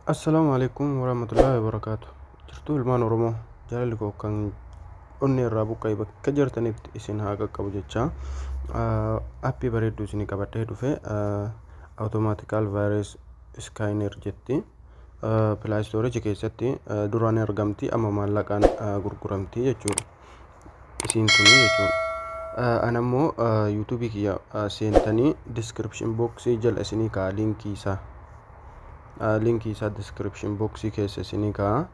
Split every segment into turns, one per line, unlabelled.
Assalamualaikum warahmatullahi wabarakatuh. Jirtu ilmaan Oromoo jaalalli koo kan onni irraa buqqa'e bakka jirtanitti isin haa qaqqabu jecha aappii bareedduu isinii qabadhee dhufe automatical virus scanner jetti. Play Store keessatti duraan argamti amma maallaqaan gurguramti jechuudha. Isin tuni jechuudha. Ana immoo YouTube kiyya seentanii description box jala isinii kaa linkii isaa description box keessa isinii kaa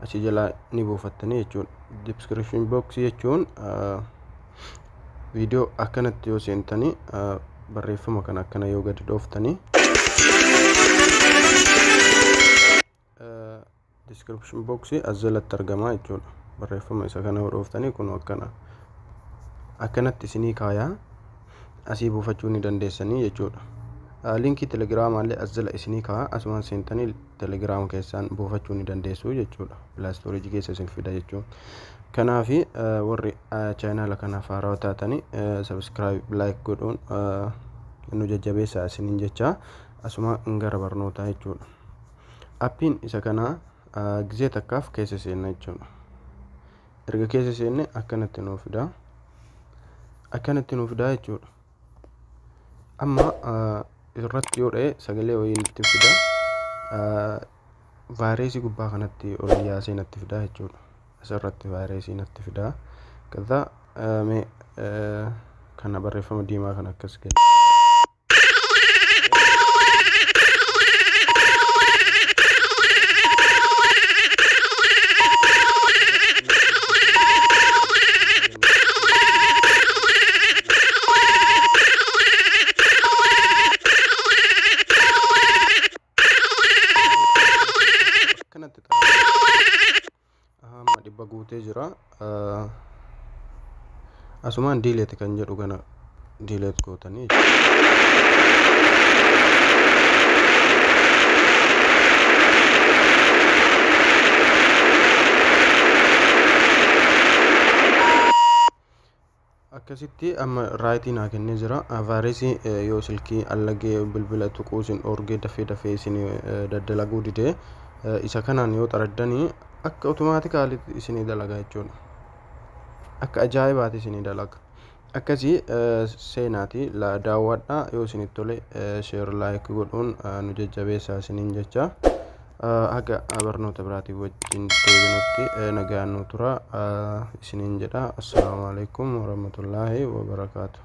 achi jala ni buufattanii jechuudha. Description box jechuun viidiyoo akkanatti yoo seentanii barreeffama kan akkana yoo gadi dhooftanii description box as jalatti argama jechuudha. Barreeffama isa kana yoo dhooftanii kun akkanatti isinii kaayaa asii buufachuu ni dandeessanii jechuudha. Linkii Telegram illee as jala isinii kaa asumaan seentanii Telegram keessaan buufachuu ni dandeessu jechuudha. Play Store keessa isin fida jechuudha. Kanaaf warri channel kanaaf haarawaa taatanii subscribe like godhuun nu jajjabeessaa isiniin jecha asuma gara barnootaa jechuudha. Appiin isa kana gizee takkaaf keessa seenna jechuudha. Erga keessa seenne akkanatti nuuf fida jechuudha. Amma irratti yoo ta'e sagalee wayii nutti fida. Vaayirasii gubbaa kanatti ol yaasee natti fida jechuudha. Asirratti vaayirasii natti fida. Kaza kana barreeffama diimaa kan akkas gadi. Dhibba guutee jira. Asumaan delete kan jedhu kana delete gootanii akkasitti amma raayitii naa kennee jira. Vaayirasii yoo silkii allagee bilbila tuquu isin orgee dafee isin daddalaguu didee isa kanaan yoo xaraddanii akka automaatikaalitti isinii dalaga jechuudha. Akka ajaa'ibaatti isinii dalaga. Akkasii seenaatii daawwadhaa yoo isinitti tole share like godhuun nu jajjabeessaa isiniin jecha. Haga barnoota biraatii wajjin deebinutti nagaan nu tura isiniin jedha. Assalaamu alaikum warahmatullaahi wabarakaatuh.